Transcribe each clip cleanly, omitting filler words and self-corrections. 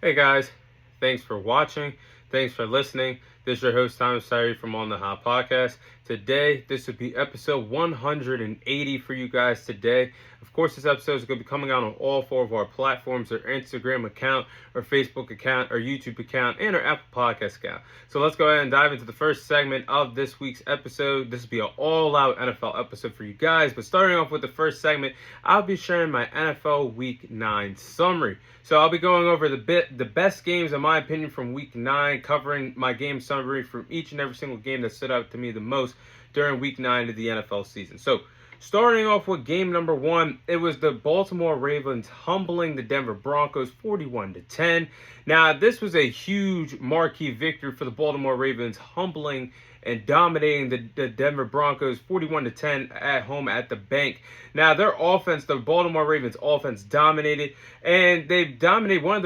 Hey guys, thanks for watching. Thanks for listening. This is your host, Thomas Sari from On the Hot Podcast. Today, this would be episode 180 for you guys today. Of course, this episode is going to be coming out on all four of our platforms, our Instagram account, our Facebook account, our YouTube account, and our Apple Podcast account. So let's go ahead and dive into the first segment of this week's episode. This will be an all-out NFL episode for you guys. But starting off with the first segment, I'll be sharing my NFL Week 9 summary. So I'll be going over the best games, in my opinion, from Week 9, covering my game summary from each and every single game that stood out to me the most during Week 9 of the NFL season. So starting off with game number 1, it was the Baltimore Ravens humbling the Denver Broncos 41-10. Now, this was a huge marquee victory for the Baltimore Ravens, humbling and dominating the Denver Broncos 41-10 at home at the bank. Now, their offense, the Baltimore Ravens offense, dominated, and they dominated one of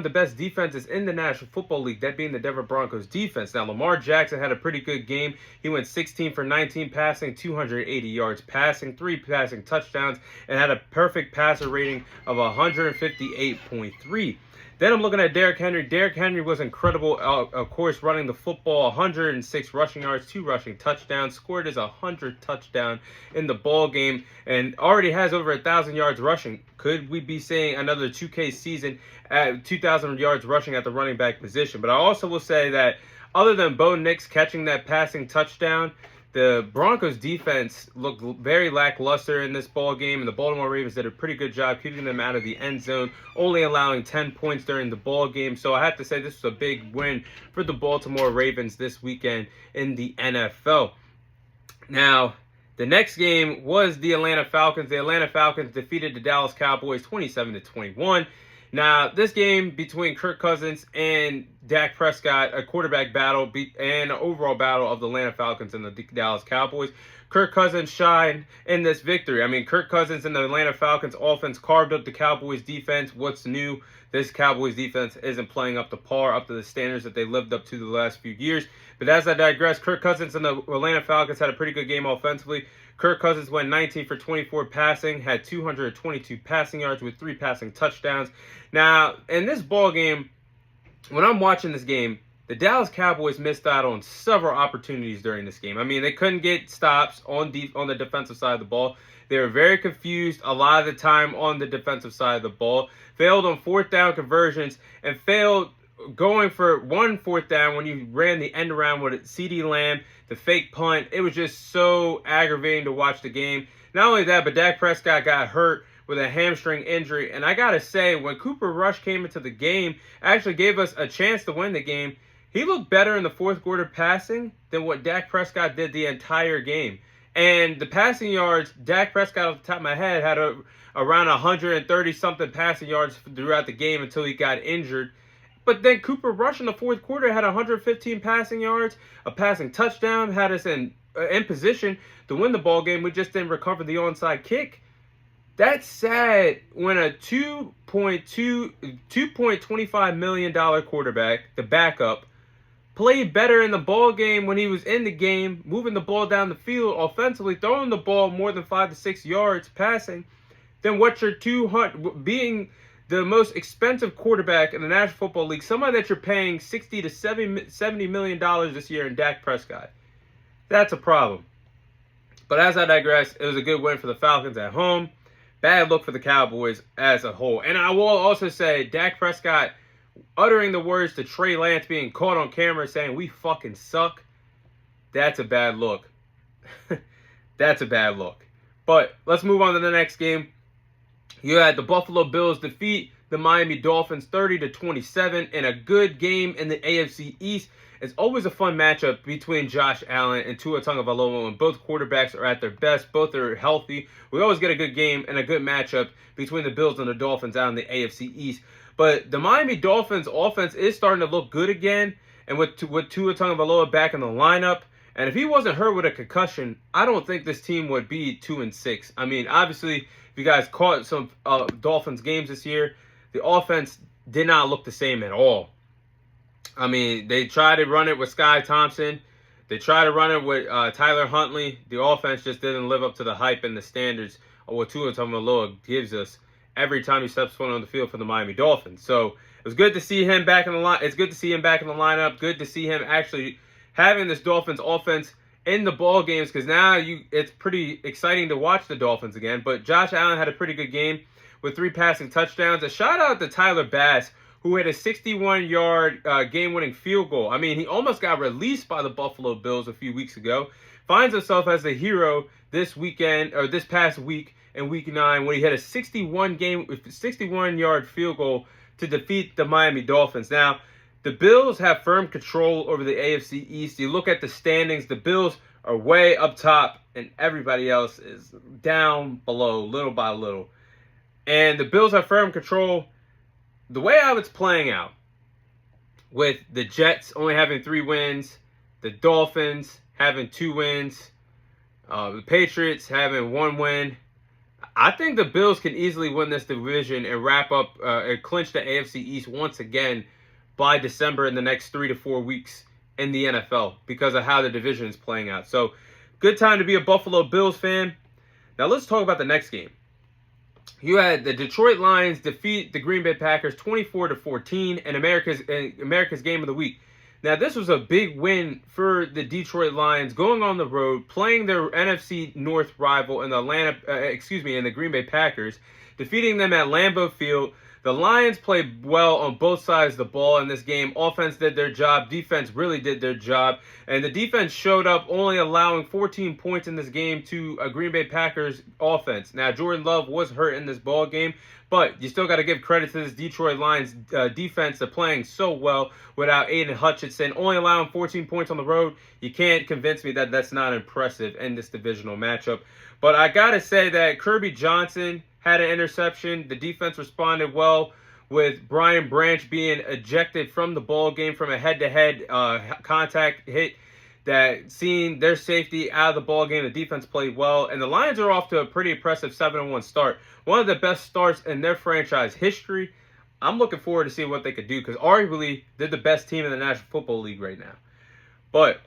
the best defenses in the National Football League, that being the Denver Broncos defense. Now, Lamar Jackson had a pretty good game. He went 16 for 19 passing, 280 yards passing, 3 passing touchdowns, and had a perfect passer rating of 158.3. Then I'm looking at Derrick Henry. Derrick Henry was incredible, of course, running the football, 106 rushing yards, 2 rushing touchdowns, scored his 100th touchdown in the ball game, and already has over 1,000 yards rushing. Could we be seeing another 2K season at 2,000 yards rushing at the running back position? But I also will say that other than Bo Nix catching that passing touchdown, the Broncos defense looked very lackluster in this ball game, and the Baltimore Ravens did a pretty good job keeping them out of the end zone, only allowing 10 points during the ball game. So I have to say this was a big win for the Baltimore Ravens this weekend in the NFL. Now, the next game was the Atlanta Falcons. The Atlanta Falcons defeated the Dallas Cowboys 27-21. Now, this game between Kirk Cousins and Dak Prescott, a quarterback battle and an overall battle of the Atlanta Falcons and the Dallas Cowboys. Kirk Cousins shined in this victory. I mean, Kirk Cousins and the Atlanta Falcons offense carved up the Cowboys defense. What's new? This Cowboys defense isn't playing up to par, up to the standards that they lived up to the last few years. But as I digress, Kirk Cousins and the Atlanta Falcons had a pretty good game offensively. Kirk Cousins went 19 for 24 passing, had 222 passing yards with 3 passing touchdowns. Now, in this ball game, when I'm watching this game, the Dallas Cowboys missed out on several opportunities during this game. I mean, they couldn't get stops on the defensive side of the ball. They were very confused a lot of the time on the defensive side of the ball. Failed on 4th down conversions and failed going for 1 4th down when you ran the end around with CeeDee Lamb, the fake punt. It was just so aggravating to watch the game. Not only that, but Dak Prescott got hurt with a hamstring injury. And I got to say, when Cooper Rush came into the game, actually gave us a chance to win the game. He looked better in the 4th quarter passing than what Dak Prescott did the entire game. And the passing yards, Dak Prescott, off the top of my head, had around 130-something passing yards throughout the game until he got injured. But then Cooper Rush in the 4th quarter had 115 passing yards, a passing touchdown, had us in position to win the ball game. We just didn't recover the onside kick. That's sad when a $2.25 million quarterback, the backup, played better in the ball game when he was in the game, moving the ball down the field offensively, throwing the ball more than 5 to 6 yards passing, than what you're being the most expensive quarterback in the National Football League, somebody that you're paying $60 to $70 million this year in Dak Prescott. That's a problem. But as I digress, it was a good win for the Falcons at home. Bad look for the Cowboys as a whole. And I will also say, Dak Prescott uttering the words to Trey Lance, being caught on camera saying, "We fucking suck." That's a bad look. That's a bad look. But let's move on to the next game. You had the Buffalo Bills defeat the Miami Dolphins 30-27 in a good game in the AFC East. It's always a fun matchup between Josh Allen and Tua Tagovailoa when both quarterbacks are at their best, both are healthy. We always get a good game and a good matchup between the Bills and the Dolphins out in the AFC East. But the Miami Dolphins offense is starting to look good again, and with Tua Tagovailoa back in the lineup, and if he wasn't hurt with a concussion, I don't think this team would be 2-6. I mean, obviously, if you guys caught some Dolphins games this year, the offense did not look the same at all. I mean, they tried to run it with Sky Thompson. They tried to run it with Tyler Huntley. The offense just didn't live up to the hype and the standards of what Tua Tagovailoa gives us. every time he steps foot on the field for the Miami Dolphins. So it was good to see him back in the line. It's good to see him back in the lineup. Good to see him actually having this Dolphins offense in the ball games, because now it's pretty exciting to watch the Dolphins again. But Josh Allen had a pretty good game with 3 passing touchdowns. A shout out to Tyler Bass, who had a 61-yard game-winning field goal. I mean, he almost got released by the Buffalo Bills a few weeks ago. Finds himself as a hero this past week in Week 9 when he had a 61-yard field goal to defeat the Miami Dolphins. Now, the Bills have firm control over the AFC East. You look at the standings, the Bills are way up top, and everybody else is down below, little by little. And the Bills have firm control. The way how it's playing out, with the Jets only having 3 wins, the Dolphins having 2 wins, the Patriots having 1 win, I think the Bills can easily win this division and wrap up and clinch the AFC East once again by December in the next 3 to 4 weeks in the NFL because of how the division is playing out. So, good time to be a Buffalo Bills fan. Now, let's talk about the next game. You had the Detroit Lions defeat the Green Bay Packers 24-14 in America's Game of the Week. Now, this was a big win for the Detroit Lions going on the road, playing their NFC North rival in the Green Bay Packers, defeating them at Lambeau Field. The Lions played well on both sides of the ball in this game. Offense did their job. Defense really did their job. And the defense showed up, only allowing 14 points in this game to a Green Bay Packers offense. Now, Jordan Love was hurt in this ball game, but you still got to give credit to this Detroit Lions defense. They're playing so well without Aiden Hutchinson, only allowing 14 points on the road. You can't convince me that that's not impressive in this divisional matchup. But I got to say that Kirby Johnson had an interception. The defense responded well with Brian Branch being ejected from the ball game from a head-to-head contact hit that seeing their safety out of the ball game. The defense played well, and the Lions are off to a pretty impressive 7-1 start. One of the best starts in their franchise history. I'm looking forward to seeing what they could do because arguably they're the best team in the National Football League right now. But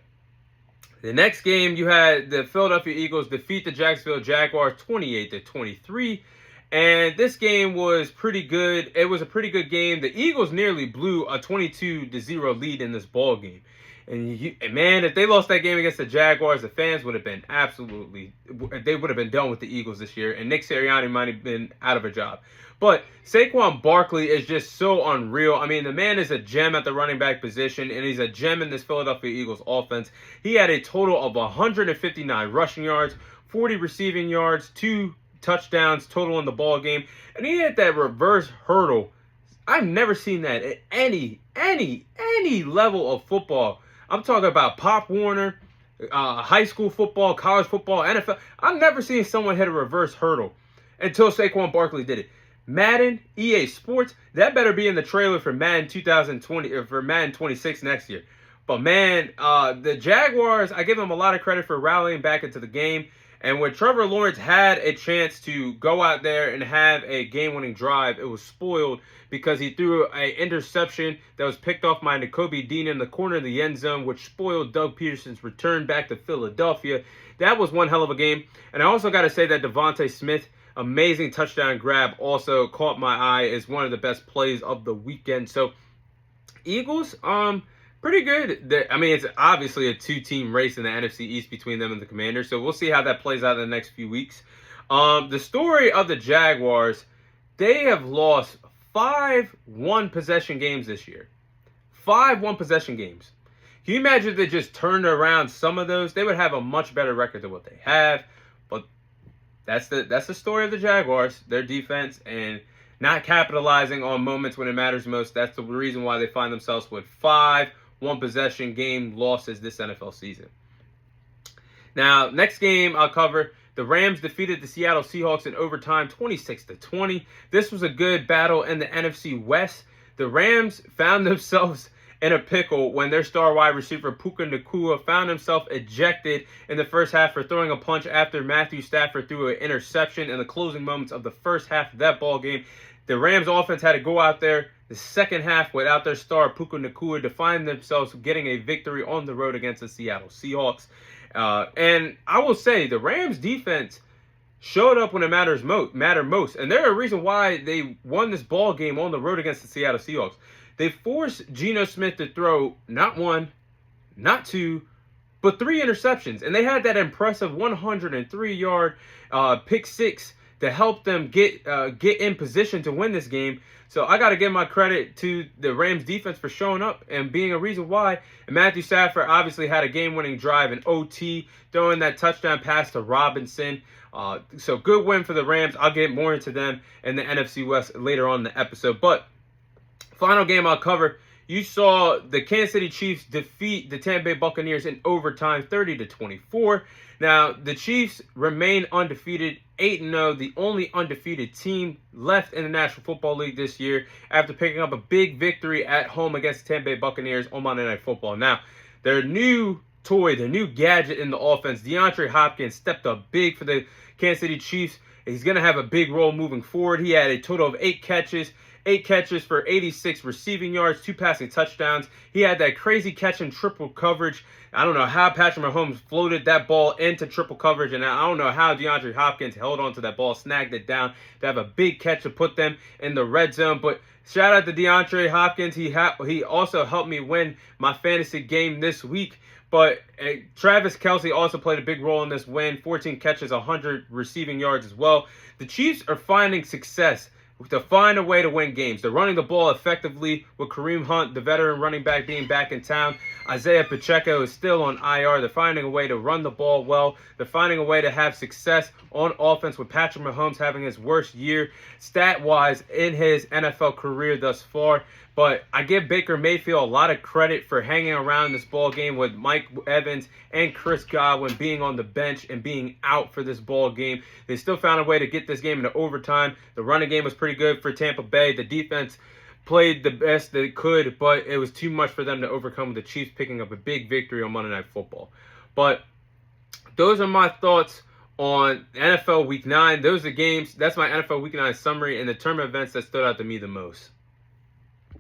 the next game, you had the Philadelphia Eagles defeat the Jacksonville Jaguars 28-23. And this game was pretty good. It was a pretty good game. The Eagles nearly blew a 22-0 lead in this ball game. And man, if they lost that game against the Jaguars, the fans would have been they would have been done with the Eagles this year. And Nick Sirianni might have been out of a job. But Saquon Barkley is just so unreal. I mean, the man is a gem at the running back position, and he's a gem in this Philadelphia Eagles offense. He had a total of 159 rushing yards, 40 receiving yards, 2 touchdowns total in the ball game, and he had that reverse hurdle. I've never seen that at any level of football. I'm talking about Pop Warner, high school football, college football, NFL. I've never seen someone hit a reverse hurdle until Saquon Barkley did it. Madden, EA Sports, that better be in the trailer for Madden 2020 or for Madden 26 next year. But man, the Jaguars, I give them a lot of credit for rallying back into the game. And when Trevor Lawrence had a chance to go out there and have a game-winning drive, it was spoiled because he threw an interception that was picked off by Nakobe Dean in the corner of the end zone, which spoiled Doug Peterson's return back to Philadelphia. That was one hell of a game. And I also got to say that Devontae Smith, amazing touchdown grab, also caught my eye as one of the best plays of the weekend. So, Eagles, pretty good. I mean, it's obviously a 2-team race in the NFC East between them and the Commanders, so we'll see how that plays out in the next few weeks. The story of the Jaguars, they have lost 5 one-possession games this year. 5 one-possession games. Can you imagine if they just turned around some of those? They would have a much better record than what they have. But that's the story of the Jaguars, their defense, and not capitalizing on moments when it matters most. That's the reason why they find themselves with 5 one-possession game losses this NFL season. Now, next game I'll cover. The Rams defeated the Seattle Seahawks in overtime 26-20. This was a good battle in the NFC West. The Rams found themselves in a pickle when their star wide receiver Puka Nacua found himself ejected in the first half for throwing a punch after Matthew Stafford threw an interception in the closing moments of the first half of that ball game. The Rams offense had to go out there the second half without their star Puka Nacua to find themselves getting a victory on the road against the Seattle Seahawks. And I will say the Rams defense showed up when it mattered most. And they're a reason why they won this ball game on the road against the Seattle Seahawks. They forced Geno Smith to throw not one, not two, but 3 interceptions. And they had that impressive 103-yard pick six to help them get in position to win this game. So I got to give my credit to the Rams defense for showing up and being a reason why. And Matthew Stafford obviously had a game-winning drive in OT, throwing that touchdown pass to Robinson. So good win for the Rams. I'll get more into them in the NFC West later on in the episode. But final game I'll cover. You saw the Kansas City Chiefs defeat the Tampa Bay Buccaneers in overtime, 30-24. Now, the Chiefs remain undefeated, 8-0, the only undefeated team left in the National Football League this year after picking up a big victory at home against the Tampa Bay Buccaneers on Monday Night Football. Now, their new toy, their new gadget in the offense, DeAndre Hopkins, stepped up big for the Kansas City Chiefs. He's going to have a big role moving forward. He had a total of 8 catches for 86 receiving yards, 2 passing touchdowns. He had that crazy catch in triple coverage. I don't know how Patrick Mahomes floated that ball into triple coverage, and I don't know how DeAndre Hopkins held on to that ball, snagged it down to have a big catch to put them in the red zone. But shout out to DeAndre Hopkins. He also helped me win my fantasy game this week. But Travis Kelce also played a big role in this win. 14 catches, 100 receiving yards as well. The Chiefs are finding success to find a way to win games. They're running the ball effectively with Kareem Hunt, the veteran running back, being back in town. Isaiah Pacheco is still on IR. They're finding a way to run the ball well. They're finding a way to have success on offense with Patrick Mahomes having his worst year stat-wise in his NFL career thus far. But I give Baker Mayfield a lot of credit for hanging around this ball game with Mike Evans and Chris Godwin being on the bench and being out for this ball game. They still found a way to get this game into overtime. The running game was pretty good for Tampa Bay. The defense played the best they could, but it was too much for them to overcome, with the Chiefs picking up a big victory on Monday Night Football. But those are my thoughts on NFL Week 9. Those are games. That's my NFL Week 9 summary and the tournament events that stood out to me the most.